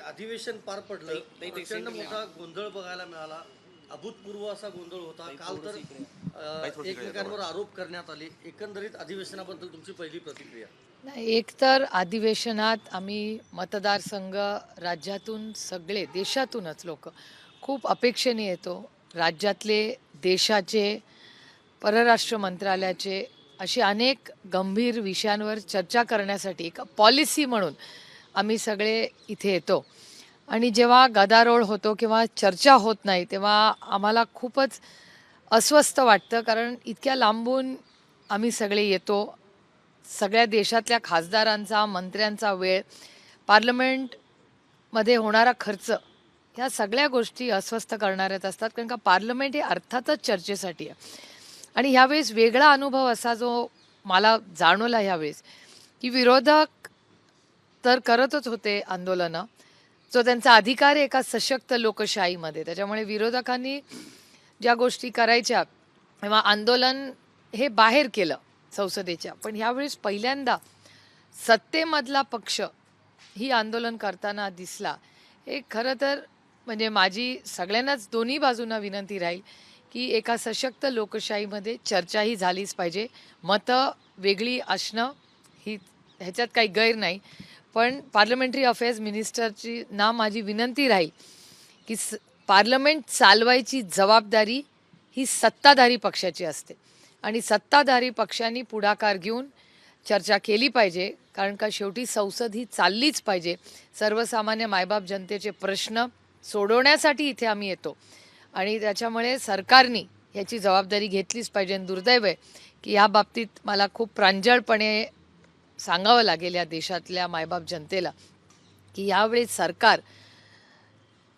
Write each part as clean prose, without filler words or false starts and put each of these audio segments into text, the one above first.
अधिवेशन पार पडलं, प्रचंड मोठा गोंधळ बघायला मिळाला. अभूतपूर्व असा गोंधळ होता. काल तर एकमेकांवर आरोप करण्यात आले. एकंदरीत अधिवेशनाबद्दल तुमची पहिली प्रतिक्रिया? नाही, एक तर अधिवेशनात आम्ही मतदारसंघ राज्यातून सगळे देशातूनच लोक खूप अपेक्षेने येतो. राज्यातले, देशाचे, परराष्ट्र मंत्रालयाचे असे अनेक गंभीर विषयांवर चर्चा करण्यासाठी एक पॉलिसी म्हणून आम्ही सगळे इथे येतो. आणि जेव्हा गदारोळ होतो किंवा चर्चा होत नाही तेव्हा आम्हाला खूपच अस्वस्थ वाटतं, कारण इतक्या लांबून आम्ही सगळे येतो. सगळ्या देशातल्या खासदारांचा, मंत्र्यांचा वेळ, पार्लमेंटमध्ये होणारा खर्च, ह्या सगळ्या गोष्टी अस्वस्थ करणाऱ्याच असतात. कारण का पार्लमेंट हे अर्थातच चर्चेसाठी आहे. आणि ह्यावेळेस वेगळा अनुभव असा जो मला जाणवला ह्यावेळेस, की विरोधक तर करतच होते आंदोलनं, जो त्यांचा अधिकार आहे एका सशक्त लोकशाहीमध्ये. त्याच्यामुळे विरोधकांनी ज्या गोष्टी करायच्या किंवा आंदोलन हे बाहेर केलं संसदेच्या. पण ह्यावेळेस पहिल्यांदा सत्तेमधला पक्ष ही आंदोलन करताना दिसला. हे खरं तर म्हणजे माझी सगळ्यांनाच दोन्ही बाजूंना विनंती राहील की एका सशक्त लोकशाहीमध्ये चर्चाही झालीच पाहिजे. मतं वेगळी असणं ही ह्याच्यात काही गैर नाही. पण पार्लमेंटरी अफेअर्स मिनिस्टरची ना माझी विनंती राहील की पार्लमेंट चालवायची जबाबदारी ही सत्ताधारी पक्षाची असते आणि सत्ताधारी पक्षांनी पुढाकार घेऊन चर्चा केली पाहिजे. कारण का शेवटी संसद ही चाललीच पाहिजे. सर्वसामान्य मायबाप जनतेचे प्रश्न सोडवण्यासाठी इथे आम्ही येतो आणि त्याच्यामुळे सरकारने याची जबाबदारी घेतलीच पाहिजे. आणि दुर्दैव आहे की या बाबतीत मला खूप प्रांजळपणे सांगावं लागेल या देशातल्या मायबाप जनतेला की यावेळी सरकार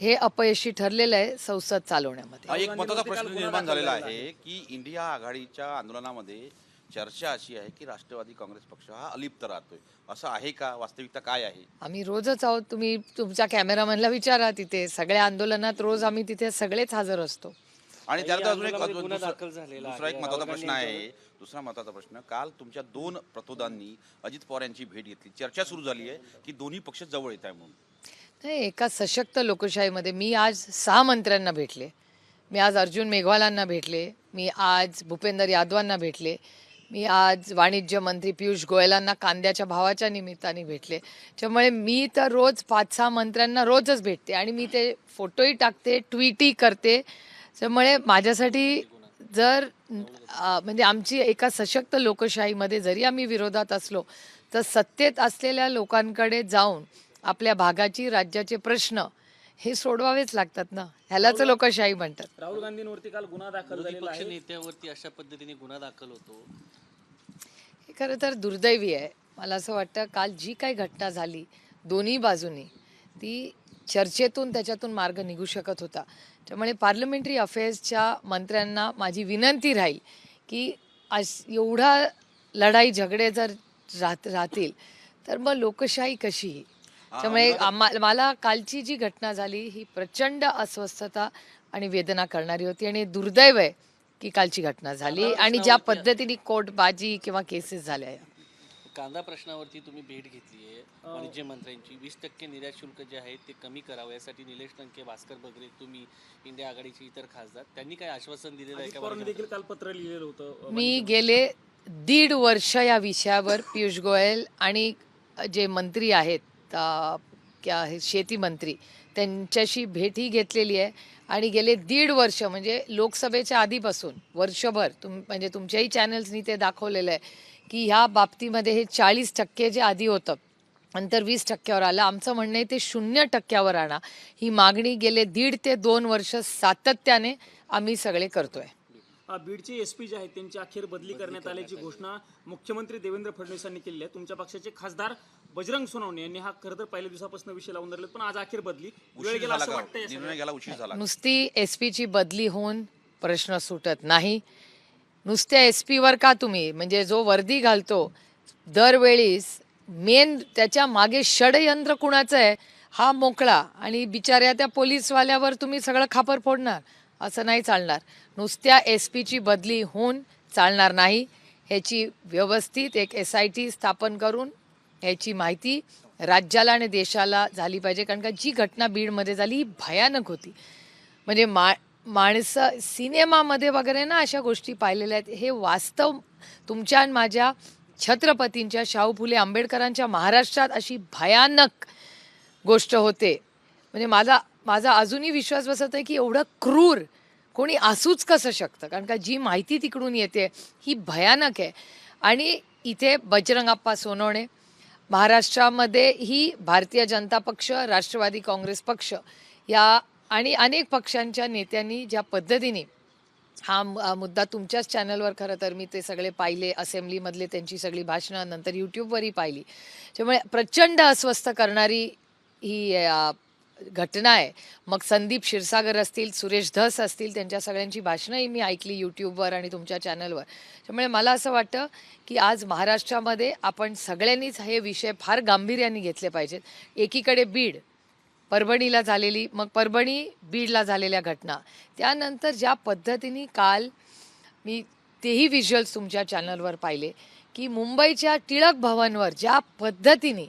हे अपयशी ठरलेलं आहे संसद चालवण्यामध्ये. एक महत्त्वाचा प्रश्न निर्माण झालेला आहे की इंडिया आघाडीच्या आंदोलनामध्ये चर्चा अशी आहे की राष्ट्रवादी काँग्रेस पक्ष हा अलिप्त राहतोय. असं आहे का? वास्तविकता काय आहे? आम्ही रोजच आहोत. तुम्ही तुमच्या कॅमेरामॅनला विचारा, तिथे सगळ्या आंदोलनात रोज आम्ही तिथे सगळेच हजर असतो. आणि त्यानंतर अजून दुसरा एक महत्त्वाचा प्रश्न आहे. दुसरा महत्त्वाचा प्रश्न, काल तुमच्या दोन प्रतोदांनी अजित पवार यांची भेट घेतली. चर्चा सुरू झाली आहे की दोन्ही पक्ष जवळ येत आहे म्हणून. नाही, एका सशक्त लोकशाहीमध्ये मी आज 6 मंत्र्यांना भेटले. मी आज अर्जुन मेघवालांना भेटले. मी आज भूपेंदर यादवांना भेटले. मी आज वाणिज्य मंत्री पियुष गोयलांना कांद्याच्या भावाच्या निमित्ताने भेटले. त्यामुळे मी तर रोज 5-6 मंत्र्यांना रोजच भेटते आणि मी ते फोटोही टाकते, ट्विटही करते. त्यामुळे माझ्यासाठी जर म्हणजे आमची एका सशक्त लोकशाहीमध्ये जरी आम्ही विरोधात असलो तर सत्तेत असलेल्या लोकांकडे जाऊन आपल्या भागाची, राज्याचे प्रश्न हे सोडवावेच लागतात ना. ह्यालाच लोकशाही म्हणतात. राहुल गांधींवरती काल गुन्हा दाखल झालेला आहे. नेत्यावरती अशा पद्धतीने गुन्हा दाखल होतो, हे खरं तर दुर्दैवी आहे. मला असं वाटतं काल जी काही घटना झाली दोन्ही बाजूनी, ती चर्चेतून त्याच्यातून मार्ग निघू शकत होता. त्यामुळे पार्लमेंटरी अफेअर्सच्या मंत्र्यांना माझी विनंती राहील की एवढा लढाई झगडे जर राहतील तर मग लोकशाही कशी? त्यामुळे मला कालची जी घटना झाली ही प्रचंड अस्वस्थता आणि वेदना करणारी होती आणि दुर्दैव आहे की कालची घटना झाली आणि ज्या पद्धतीने कोर्टबाजी किंवा केसेस झाल्या. कांदा प्रश्नावरती तुम्ही भेट घेतली आहे. वाणिज्य मंत्र्यांची 20% निर्यात शुल्क जे आहे ते कमी करावं यासाठी निलेश लंके, भास्कर बगरे, तुम्ही, इंडिया आघाडीचे इतर खासदार, त्यांनी काय आश्वासन दिलेलं आहे का? देखील काल पत्र लिहिलेलं होतं. मी गेले 1.5 वर्ष या विषयावर पियुष गोयल आणि जे मंत्री आहेत शेती मंत्री त्यांच्याशी भेटही घेतलेली आहे आणि गेले 1.5 वर्ष म्हणजे लोकसभेच्या आधीपासून वर्षभर म्हणजे तुमच्याही चॅनल्सनी ते दाखवलेलं आहे की ह्या बाबतीमध्ये हे 40% जे आधी होतं नंतर 20%वर आलं. आमचं म्हणणं आहे ते 0%वर आणा. ही मागणी गेले 1.5 ते 2 वर्ष सातत्याने आम्ही सगळे करतोय. बीडचे एसपी जे आहेत त्यांची अखेर बदली करण्यात आल्याची घोषणा मुख्यमंत्री देवेंद्र फडणवीसांनी केली आहे. तुमच्या पक्षाचे खासदार बजरंग सोनवणे यांनी हा खरं तर पहिल्या दिवसापासून विषय लावून धरले, पण आज अखेर बदली वेळ गेला असं वाटतंय. निर्णय घ्यायला उशीर झाला. नुसती एसपीची बदली होऊन प्रश्न सुटत नाही. नुसत्या एसपीवर का तुम्ही म्हणजे जो वर्दी घालतो दरवेळीस मेन त्याच्या मागे षडयंत्र कुणाचं आहे हा मोकळा आणि बिचाऱ्या त्या पोलीसवाल्यावर तुम्ही सगळं खापर फोडणार, असं नाही चालणार. नुसत्या एसपीची बदली होऊन चालणार नाही. ह्याची व्यवस्थित एक SIT स्थापन करून ह्याची माहिती राज्याला आणि देशाला झाली पाहिजे. कारण का जी घटना बीडमध्ये झाली ही भयानक होती. म्हणजे माणसं सिनेमामध्ये वगैरे ना अशा गोष्टी पाहिलेल्या आहेत. हे वास्तव तुमच्या आणि माझ्या छत्रपतींच्या, शाहू फुले आंबेडकरांच्या महाराष्ट्रात अशी भयानक गोष्ट होते. म्हणजे माझा अजूनही विश्वास बसत आहे की एवढं क्रूर कोणी असूच कसं शकतं. कारण का जी माहिती तिकडून येते ही भयानक आहे. आणि इथे बजरंगप्पा सोनवणे, महाराष्ट्रामध्ये ही भारतीय जनता पक्ष, राष्ट्रवादी काँग्रेस पक्ष या आणि अनेक पक्षांच्या नेत्यांनी ज्या पद्धतीने हा मुद्दा तुमच्याच चॅनलवर खरं तर मी ते सगळे पाहिले, असेंब्लीमधले त्यांची सगळी भाषणं, नंतर यूट्यूबवरही पाहिली. त्यामुळे प्रचंड अस्वस्थ करणारी ही घटना आहे. मग संदीप क्षीरसागर असतील, सुरेश धस असतील, त्यांच्या सगळ्यांची भाषणंही मी ऐकली यूट्यूबवर आणि तुमच्या चॅनलवर. त्यामुळे मला असं वाटतं की आज महाराष्ट्रामध्ये आपण सगळ्यांनीच हे विषय फार गांभीर्याने घेतले पाहिजेत. एकीकडे बीड, परभणीला झालेली, मग परभणी बीडला झालेल्या घटना, त्यानंतर ज्या पद्धतीने काल मी तेही व्हिज्युअल्स तुमच्या चॅनलवर पाहिले की मुंबईच्या टिळक भवनवर ज्या पद्धतीने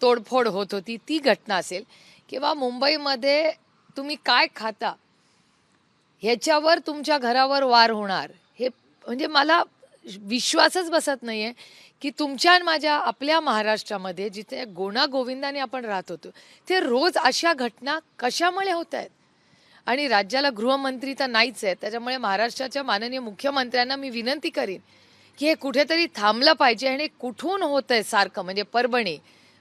तोडफोड होत होती ती घटना असेल, किंवा मुंबईमध्ये तुम्ही काय खाता ह्याच्यावर तुमच्या घरावर वार होणार, हे म्हणजे मला विश्वासच बसत नाही आहे की तुमच्या आणि माझ्या आपल्या महाराष्ट्रामध्ये जिथे गोविंदाने आपण राहत होतो ते रोज अशा घटना कशामुळे होत आहेत. आणि राज्याला गृहमंत्री तर नाहीच आहे. त्याच्यामुळे महाराष्ट्राच्या माननीय मुख्यमंत्र्यांना मी विनंती करीन की हे कुठेतरी थांबलं पाहिजे. आणि कुठून होत आहे सारखं, म्हणजे परभणी,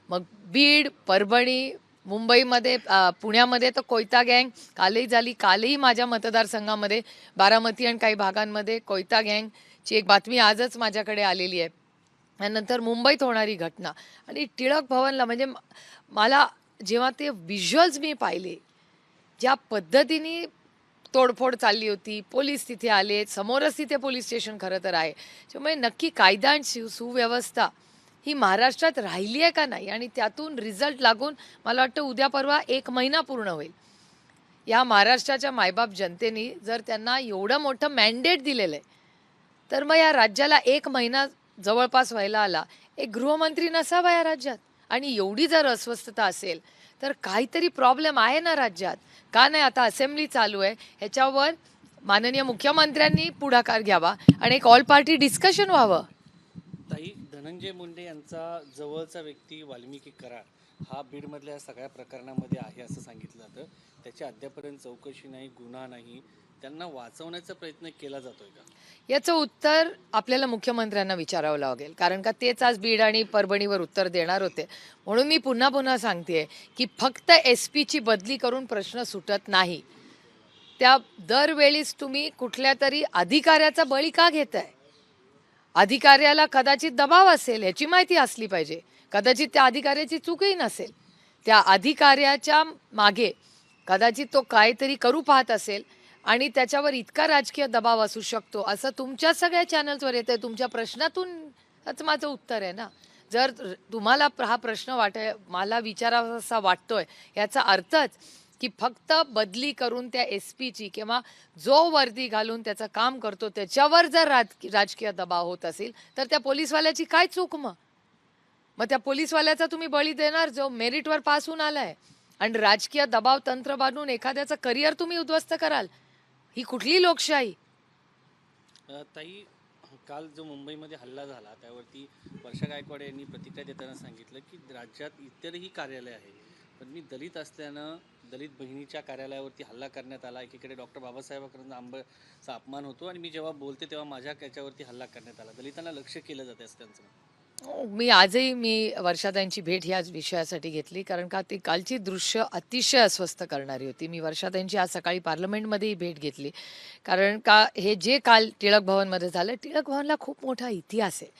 मग बीड, परभणी, मुंबईमध्ये पुण्यामध्ये तर कोयता गँग कालही झाली. कालही माझ्या मतदारसंघामध्ये बारामती आणि काही भागांमध्ये कोयता गँगची एक बातमी आजच माझ्याकडे आलेली आहे. त्यानंतर मुंबईत होणारी घटना आणि टिळक भवनला, म्हणजे मला जेव्हा ते व्हिज्युअल्स मी पाहिले, ज्या पद्धतीने तोडफोड चालली होती, पोलीस तिथे आले, समोरच तिथे पोलीस स्टेशन खरं तर आहे. त्यामुळे नक्की कायदा आणि सुव्यवस्था ही महाराष्ट्रात राहिली आहे का नाही, आणि त्यातून रिझल्ट लागून मला वाटतं उद्या परवा 1 महिना पूर्ण होईल. या महाराष्ट्राच्या मायबाप जनतेने जर त्यांना एवढं मोठं मॅन्डेट दिलेलं आहे, तर मग या राज्याला 1 महिना जवळपास व्हायला आला. एक गृहमंत्री नसावा या राज्यात. आणि एवढी जर अस्वस्थता असेल तर काहीतरी प्रॉब्लेम आहे ना राज्यात. का नाही आता असेंब्ली चालू आहे, ह्याच्यावर माननीय मुख्यमंत्र्यांनी पुढाकार घ्यावा आणि एक ऑल पार्टी डिस्कशन व्हावं. ताई, धनंजय मुंडे यांचा जवळचा व्यक्ती वाल्मिकी कराड हा बीडमधल्या सगळ्या प्रकरणामध्ये आहे असं सांगितलं जातं. त्याची अद्यापर्यंत चौकशी नाही, गुन्हा नाही. त्यांना वाचवण्याचा प्रयत्न केला जातोय का? याचं उत्तर आपल्याला मुख्यमंत्र्यांना विचारावं लागेल. कारण का तेच आज बीड आणि परभणीवर उत्तर देणार होते. म्हणून मी पुन्हा सांगतेय की फक्त SP ची बदली करून प्रश्न सुटत नाही. त्या दरवेळीच तुम्ही कुठल्या तरी अधिकाऱ्याचा बळी का घेताय? अधिकाऱ्याला कदाचित दबाव असेल ह्याची माहिती असली पाहिजे. कदाचित त्या अधिकाऱ्याची चूकही नसेल. त्या अधिकाऱ्याच्या मागे कदाचित तो काहीतरी करू पाहत असेल आणि त्याच्यावर इतका राजकीय दबाव असू शकतो असं तुमच्या सगळ्या चॅनल्सवर येतंय. तुमच्या प्रश्नातूनच माझं उत्तर आहे ना. जर तुम्हाला हा प्रश्न मला विचारावासा वाटतोय, याचा अर्थच की फक्त बदली करून त्या SP ची किंवा जो वर्दी घालून त्याचं काम करतो त्याच्यावर जर राजकीय दबाव होत असेल तर त्या पोलीसवाल्याची काय चूक? मग त्या पोलीसवाल्याचा तुम्ही बळी देणार जो मेरिटवर पास होऊन आलाय, आणि राजकीय दबाव तंत्र बांधून एखाद्याचं करिअर तुम्ही उद्ध्वस्त कराल? ही कुठली लोकशाही? ताई, काल जो मुंबईमध्ये हल्ला झाला त्यावरती वर्षा गायकवाड यांनी प्रतिक्रिया देताना सांगितलं की राज्यात इतरही कार्यालय आहे, पण मी दलित असल्यानं दलित बहिणीच्या कार्यालयावरती हल्ला करण्यात आला. एकीकडे डॉक्टर बाबासाहेबांचा अपमान होतो आणि मी जेव्हा बोलते तेव्हा माझ्या त्याच्यावरती हल्ला करण्यात आला. दलितांना लक्ष केलं जाते असं त्यांचं. मी वर्षाताईंची भेट ह्याच विषयासाठी घेतली, कारण का ती कालची दृश्य अतिशय अस्वस्थ करणारी होती. मी वर्षाताईंची आज सकाळी पार्लमेंटमध्येही भेट घेतली, कारण का हे जे काल टिळक भवनमध्ये झालं, टिळक भवनला खूप मोठा इतिहास आहे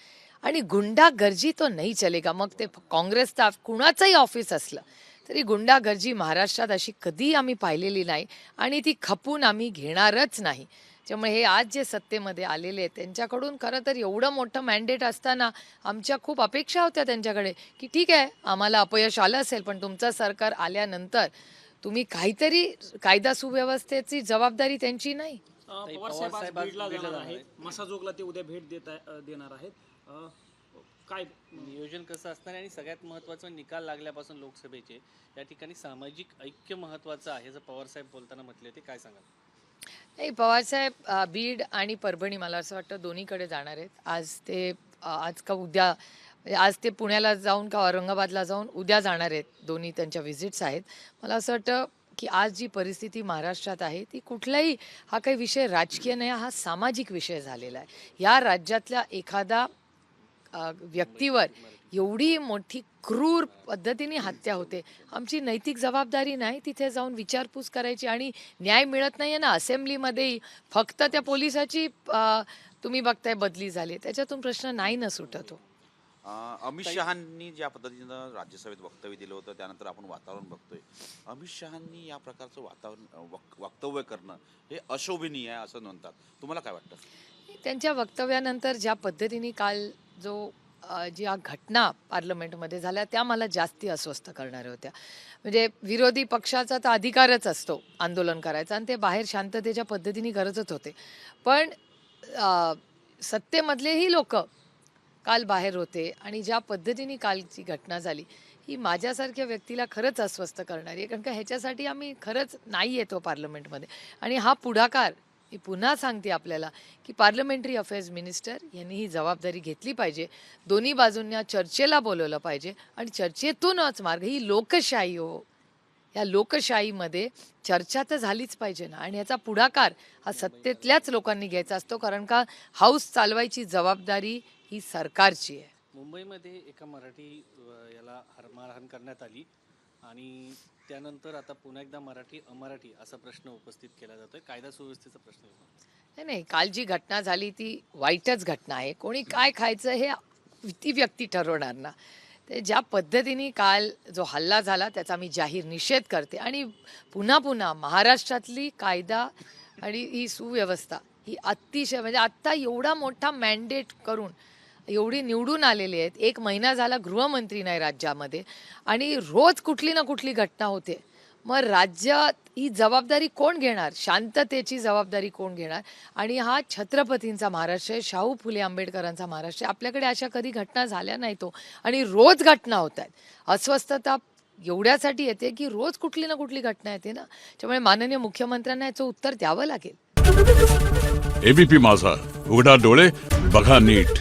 आणि गुंडागर्जी तो नाही चलेगा. मग ते काँग्रेसचा कुणाचंही ऑफिस असलं तरी गुंडागर्जी महाराष्ट्रात अशी कधी आम्ही पाहिलेली नाही आणि ती खपून आम्ही घेणारच नाही. त्यामुळे हे आज जे सत्तेमध्ये आलेले आहेत त्यांच्याकडून खरं तर एवढं मोठं मॅन्डेट असताना आमच्या खूप अपेक्षा होत्या त्यांच्याकडे की ठीक आहे, आम्हाला अपयश आलं असेल पण तुमचं सरकार आल्यानंतर तुम्ही काहीतरी कायदा सुव्यवस्थेची जबाबदारी त्यांची नाही. पवार साहेब आज बीडला जाणार आहेत, मसाजोगला ते उद्या भेट देणार आहेत. काय नियोजन कसं असणार आहे आणि सगळ्यात महत्त्वाचं निकाल लागल्यापासून लोकसभेचे या ठिकाणी सामाजिक ऐक्य महत्त्वाचं आहे, जर पवारसाहेब बोलताना म्हटले ते काय सांगाल? नाही, पवारसाहेब बीड आणि परभणी मला असं वाटतं दोन्हीकडे जाणार आहेत. आज का उद्या, म्हणजे आज ते पुण्याला जाऊन का औरंगाबादला जाऊन उद्या जाणार आहेत. दोन्ही त्यांच्या व्हिजिट्स आहेत. मला असं वाटतं की आज जी परिस्थिती महाराष्ट्रात आहे ती कुठलाही, हा काही विषय राजकीय नाही, हा सामाजिक विषय झालेला आहे. या राज्यातल्या एखादा व्यक्तीवर एवढी मोठी क्रूर पद्धतीने हत्या होते. आमची नैतिक जबाबदारी नाही तिथे जाऊन विचारपूस करायची आणि न्याय मिळत नाही आहे ना असेंब्लीमध्ये, फक्त त्या पोलिसाची तुम्ही बघताय बदली झाली, त्याच्यातून प्रश्न नाही ना सुटत हो. अमित शहांनी ज्या पद्धतीनं राज्यसभेत वक्तव्य दिलं होतं त्यानंतर आपण वातावरण बघतोय, अमित शहांनी या प्रकारचं वक्तव्य करणं हे अशोभनीय आहे असं म्हणतात. तुम्हाला काय वाटतं? त्यांच्या वक्तव्यानंतर ज्या पद्धतीने काल ज्या घटना पार्लमेंटमध्ये झाल्या त्या मला जास्ती अस्वस्थ करणाऱ्या होत्या. म्हणजे विरोधी पक्षाचा तर अधिकारच असतो आंदोलन करायचा आणि ते बाहेर शांततेच्या पद्धतीने करतच होते, पण सत्तेमधलेही लोक काल बाहेर होते आणि ज्या पद्धतीने कालची घटना झाली ही माझ्यासारख्या व्यक्तीला खरंच अस्वस्थ करणारी आहे. कारण का ह्याच्यासाठी आम्ही खरंच नाही येतो पार्लमेंटमध्ये. आणि हा पुढाकार मी पुन्हा सांगते आपल्याला की पार्लमेंटरी अफेअर्स मिनिस्टर यांनी ही जबाबदारी घेतली पाहिजे. दोन्ही बाजूंना चर्चेला बोलवलं पाहिजे आणि चर्चेतूनच मार्ग, ही लोकशाही हो, या लोकशाहीमध्ये चर्चा तर झालीच पाहिजे ना. आणि याचा पुढाकार हा सत्तेतल्याच लोकांनी घ्यायचा असतो, कारण का हाऊस चालवायची जबाबदारी ही सरकारची आहे. मुंबईमध्ये एका मराठी याला मारहाण करण्यात आली आणि त्यानंतर आता पुन्हा एकदा मराठी अमराठी असा प्रश्न उपस्थित केला जातोय. कायदा सुव्यवस्थेचा प्रश्न येतो. नाही, काल जी घटना झाली ती वाईटच घटना आहे. कोणी काय खायचं हे ती व्यक्ती ठरवणार ना. ते ज्या पद्धतीने काल जो हल्ला झाला त्याचा मी जाहीर निषेध करते. आणि पुन्हा पुन्हा महाराष्ट्रातली कायदा आणि ही सुव्यवस्था ही अतिशय, म्हणजे आत्ता एवढा मोठा मॅन्डेट करून एवढी निवडून आलेली आहेत, 1 महिना झाला गृहमंत्री नाही राज्यामध्ये आणि रोज कुठली ना कुठली घटना होते. मग राज्यात ही जबाबदारी कोण घेणार? शांततेची जबाबदारी कोण घेणार? आणि हा छत्रपतींचा महाराष्ट्र आहे, शाहू फुले आंबेडकरांचा महाराष्ट्र आहे. आपल्याकडे अशा कधी घटना झाल्या नाहीत हो. आणि रोज घटना होत आहेत. अस्वस्थता एवढ्यासाठी येते की रोज कुठली ना कुठली घटना येते ना. त्यामुळे माननीय मुख्यमंत्र्यांना याचं उत्तर द्यावं लागेल. एबीपी माझा, उघडा डोळे बघा नीट.